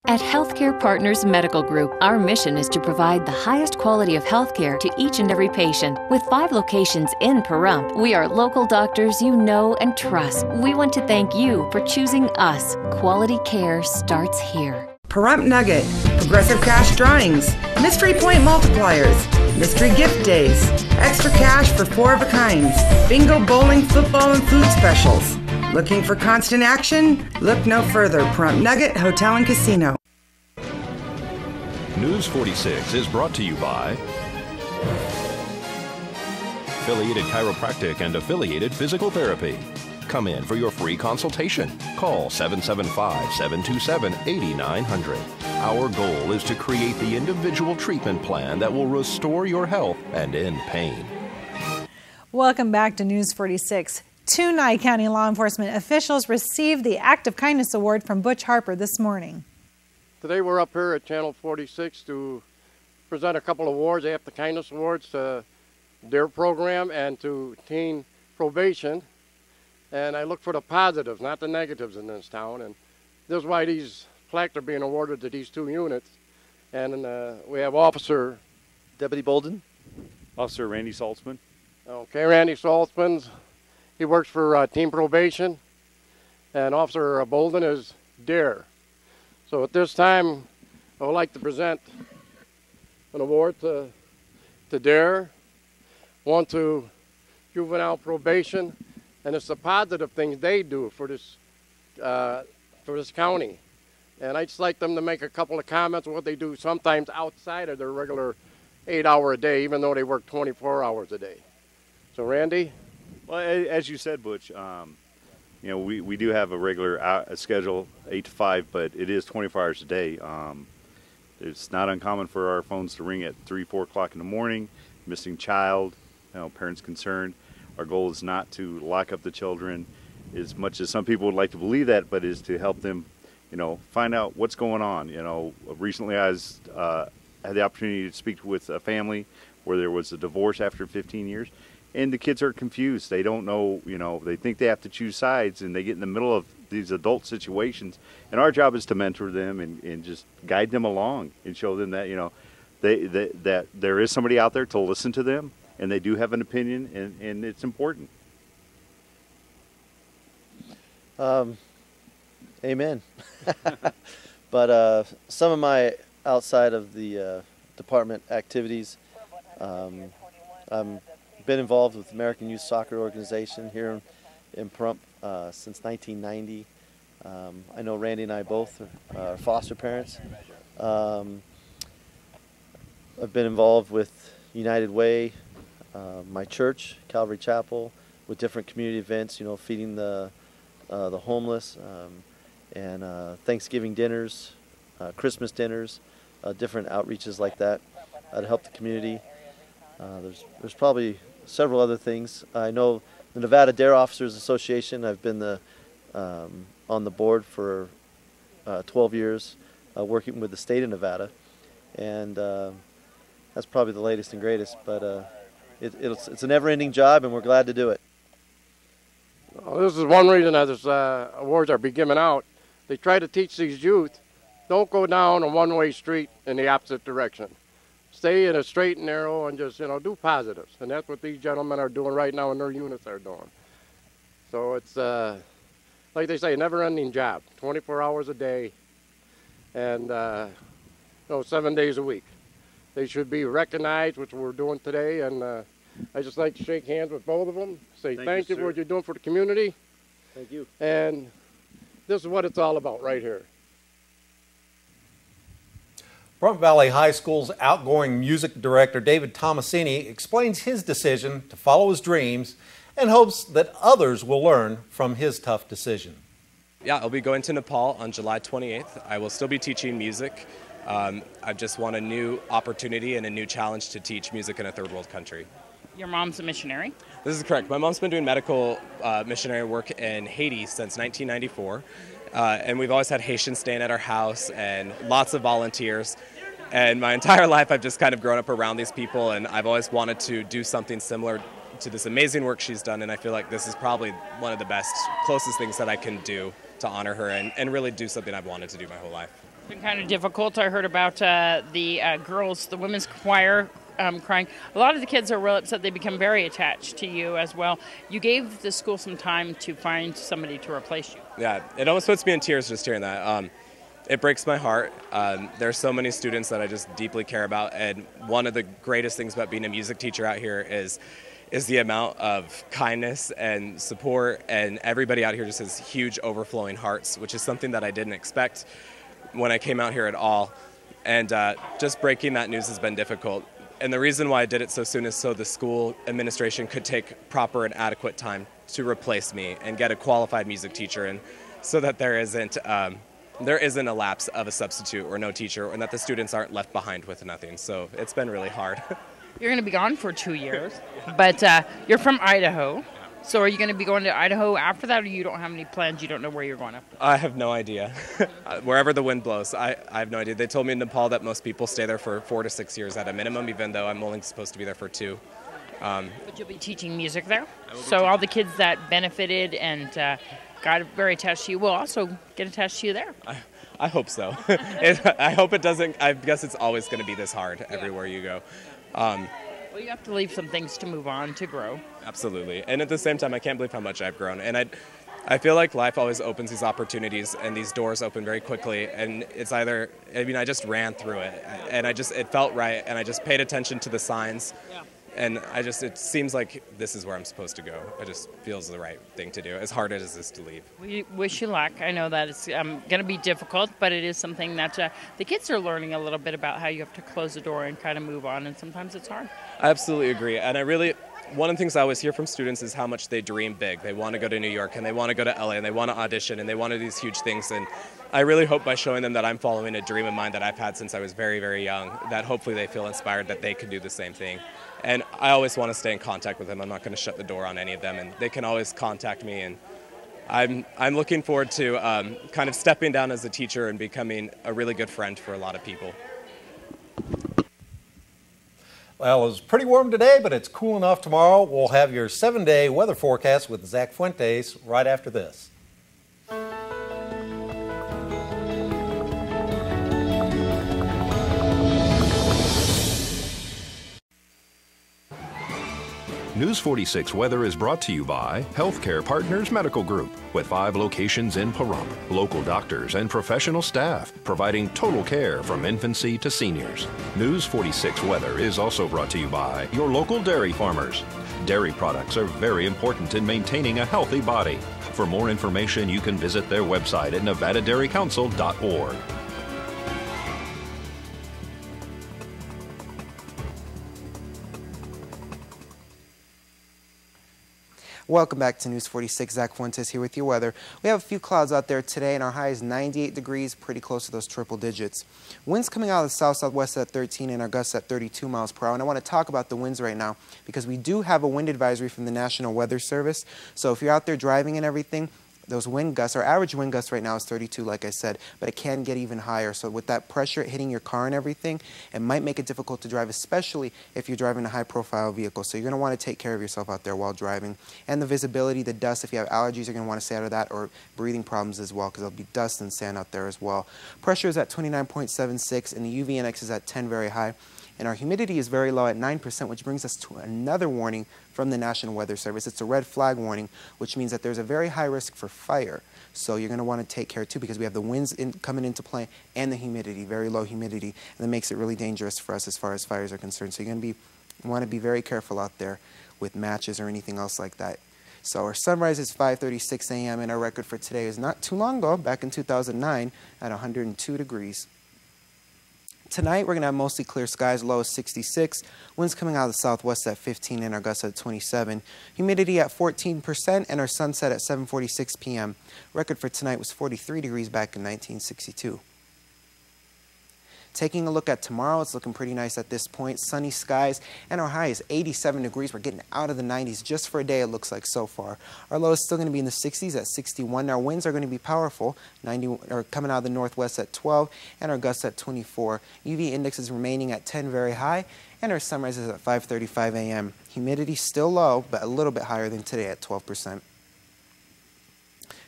At Healthcare Partners Medical Group, our mission is to provide the highest quality of healthcare to each and every patient. With 5 locations in Pahrump, we are local doctors you know and trust. We want to thank you for choosing us. Quality care starts here. Pahrump Nugget, Progressive Cash Drawings, Mystery Point Multipliers, Mystery Gift Days, Extra Cash for 4 of a kinds, Bingo, Bowling, Football, and Food Specials. Looking for constant action? Look no further. Pahrump Nugget Hotel and Casino. News 46 is brought to you by Affiliated Chiropractic and Affiliated Physical Therapy. Come in for your free consultation. Call 775-727-8900. Our goal is to create the individual treatment plan that will restore your health and end pain. Welcome back to News 46. 2 Nye County law enforcement officials received the Act of Kindness Award from Butch Harper this morning. Today we're up here at Channel 46 to present a couple of awards, Act of Kindness Awards, to their program and to teen probation. And I look for the positives, not the negatives in this town. And this is why these plaques are being awarded to these 2 units. And we have Officer Deputy Bolden. Officer Randy Saltzman. Okay, Randy Saltzman. He works for Teen Probation. And Officer Bolden is DARE. So at this time, I would like to present an award to DARE, one to Juvenile Probation, and it's the positive things they do for this county. And I'd just like them to make a couple of comments on what they do sometimes outside of their regular 8-hour a day, even though they work 24 hours a day. So Randy? Well, as you said, Butch, you know, we do have a regular schedule, 8 to 5, but it is 24 hours a day. It's not uncommon for our phones to ring at 3, 4 o'clock in the morning, missing child, you know, parents concerned. Our goal is not to lock up the children as much as some people would like to believe that, but is to help them, you know, find out what's going on. You know, recently I had the opportunity to speak with a family where there was a divorce after 15 years. And the kids are confused. They don't know, you know, they think they have to choose sides, and they get in the middle of these adult situations. And our job is to mentor them and just guide them along and show them that, you know, that there is somebody out there to listen to them, and they do have an opinion, and it's important. Amen. But some of my outside of the department activities, I'm been involved with the American Youth Soccer Organization here in Pahrump since 1990. I know Randy and I both are foster parents. I've been involved with United Way, my church, Calvary Chapel, with different community events, you know, feeding the homeless, and Thanksgiving dinners, Christmas dinners, different outreaches like that to help the community. There's probably several other things. I know the Nevada Dare Officers Association. I've been on the board for 12 years, working with the state of Nevada, and that's probably the latest and greatest. But it's a never-ending job, and we're glad to do it. Well, this is one reason that this awards are being given out. They try to teach these youth, don't go down a one-way street in the opposite direction. Stay in a straight and narrow and just, you know, do positives. And that's what these gentlemen are doing right now and their units are doing. So it's, like they say, a never-ending job, 24 hours a day and, you know, 7 days a week. They should be recognized, which we're doing today, and I just like to shake hands with both of them, say thank you for what you're doing for the community. Thank you. And this is what it's all about right here. Pahrump Valley High School's outgoing music director, David Tomasini, explains his decision to follow his dreams and hopes that others will learn from his tough decision. Yeah, I'll be going to Nepal on July 28th. I will still be teaching music. I just want a new opportunity and a new challenge to teach music in a third world country. Your mom's a missionary? This is correct. My mom's been doing medical missionary work in Haiti since 1994. And we've always had Haitians staying at our house and lots of volunteers. And my entire life I've just kind of grown up around these people, and I've always wanted to do something similar to this amazing work she's done, and I feel like this is probably one of the best, closest things that I can do to honor her and really do something I've wanted to do my whole life. It's been kind of difficult. I heard about the girls, the women's choir, crying. A lot of the kids are real upset. They become very attached to you as well. You gave the school some time to find somebody to replace you. Yeah, it almost puts me in tears just hearing that. It breaks my heart. There are so many students that I just deeply care about, and one of the greatest things about being a music teacher out here is the amount of kindness and support, and everybody out here just has huge overflowing hearts, which is something that I didn't expect when I came out here at all. And just breaking that news has been difficult. And the reason why I did it so soon is so the school administration could take proper and adequate time to replace me and get a qualified music teacher, and so that there isn't a lapse of a substitute or no teacher, and that the students aren't left behind with nothing. So it's been really hard. You're going to be gone for 2 years, but you're from Idaho. So are you going to be going to Idaho after that, or you don't have any plans? You don't know where you're going after that? I have no idea. Wherever the wind blows, I have no idea. They told me in Nepal that most people stay there for 4 to 6 years at a minimum, even though I'm only supposed to be there for 2. But you'll be teaching music there? So all the kids that benefited and got very attached to you will also get attached to you there? I hope so. I hope it doesn't. I guess it's always going to be this hard everywhere you go. Well, you have to leave some things to move on, to grow. Absolutely. And at the same time, I can't believe how much I've grown. And I feel like life always opens these opportunities, and these doors open very quickly. And it's either, I just ran through it, and it felt right, and I just paid attention to the signs. Yeah. And it seems like this is where I'm supposed to go. It just feels the right thing to do, as hard as it is to leave. We wish you luck. I know that it's going to be difficult, but it is something that the kids are learning a little bit about, how you have to close the door and kind of move on, and sometimes it's hard. I absolutely agree. And one of the things I always hear from students is how much they dream big. They want to go to New York, and they want to go to LA, and they want to audition, and they want to do these huge things. And I really hope by showing them that I'm following a dream of mine that I've had since I was very, very young, that hopefully they feel inspired that they could do the same thing. And I always want to stay in contact with them. I'm not going to shut the door on any of them, and they can always contact me. And I'm looking forward to kind of stepping down as a teacher and becoming a really good friend for a lot of people. Well, it was pretty warm today, but it's cool enough tomorrow. We'll have your 7-day weather forecast with Zach Fuentes right after this. News 46 Weather is brought to you by Healthcare Partners Medical Group, with 5 locations in Pahrump. Local doctors and professional staff providing total care from infancy to seniors. News 46 Weather is also brought to you by your local dairy farmers. Dairy products are very important in maintaining a healthy body. For more information, you can visit their website at nevadadairycouncil.org. Welcome back to News 46. Zach Fuentes here with your weather. We have a few clouds out there today, and our high is 98 degrees, pretty close to those triple digits. Winds coming out of the south-southwest at 13 and our gusts at 32 miles per hour. And I want to talk about the winds right now because we do have a wind advisory from the National Weather Service. So if you're out there driving and everything, those wind gusts, our average wind gust right now is 32, like I said, but it can get even higher. So with that pressure hitting your car and everything, it might make it difficult to drive, especially if you're driving a high-profile vehicle. So you're going to want to take care of yourself out there while driving. And the visibility, the dust, if you have allergies, you're going to want to stay out of that, or breathing problems as well, because there'll be dust and sand out there as well. Pressure is at 29.76, and the UV index is at 10, very high. And our humidity is very low at 9%, which brings us to another warning from the National Weather Service. It's a red flag warning, which means that there's a very high risk for fire. So you're going to want to take care, too, because we have the winds coming into play and the humidity, very low humidity, and that makes it really dangerous for us as far as fires are concerned. So you're going to want to be very careful out there with matches or anything else like that. So our sunrise is 5:36 a.m., and our record for today is not too long ago, back in 2009, at 102 degrees. Tonight, we're going to have mostly clear skies, low of 66. Winds coming out of the southwest at 15 and our gusts at 27. Humidity at 14% and our sunset at 7:46 p.m. Record for tonight was 43 degrees back in 1962. Taking a look at tomorrow, it's looking pretty nice at this point. Sunny skies, and our high is 87 degrees. We're getting out of the 90s just for a day, it looks like so far. Our low is still going to be in the 60s at 61. Our winds are going to be powerful, coming out of the northwest at 12, and our gusts at 24. UV index is remaining at 10, very high, and our sunrise is at 5:35 a.m. Humidity still low, but a little bit higher than today at 12%.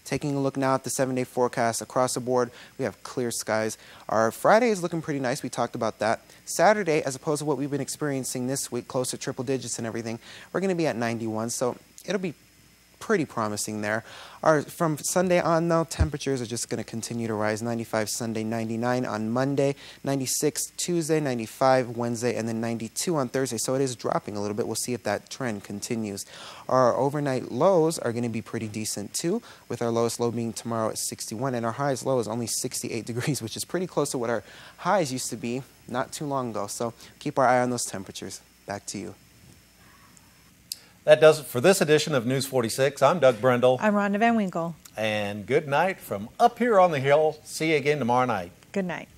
Taking a look now at the 7-day forecast across the board, we have clear skies. Our Friday is looking pretty nice. We talked about that. Saturday, as opposed to what we've been experiencing this week, close to triple digits and everything, we're going to be at 91. So it'll be pretty promising there. From Sunday on, though, temperatures are just going to continue to rise. 95 Sunday, 99 on Monday, 96 Tuesday, 95 Wednesday, and then 92 on Thursday. So it is dropping a little bit. We'll see if that trend continues. Our overnight lows are going to be pretty decent, too, with our lowest low being tomorrow at 61, and our highest low is only 68 degrees, which is pretty close to what our highs used to be not too long ago. So keep our eye on those temperatures. Back to you. That does it for this edition of News 46. I'm Doug Brendel. I'm Rhonda Van Winkle. And good night from up here on the hill. See you again tomorrow night. Good night.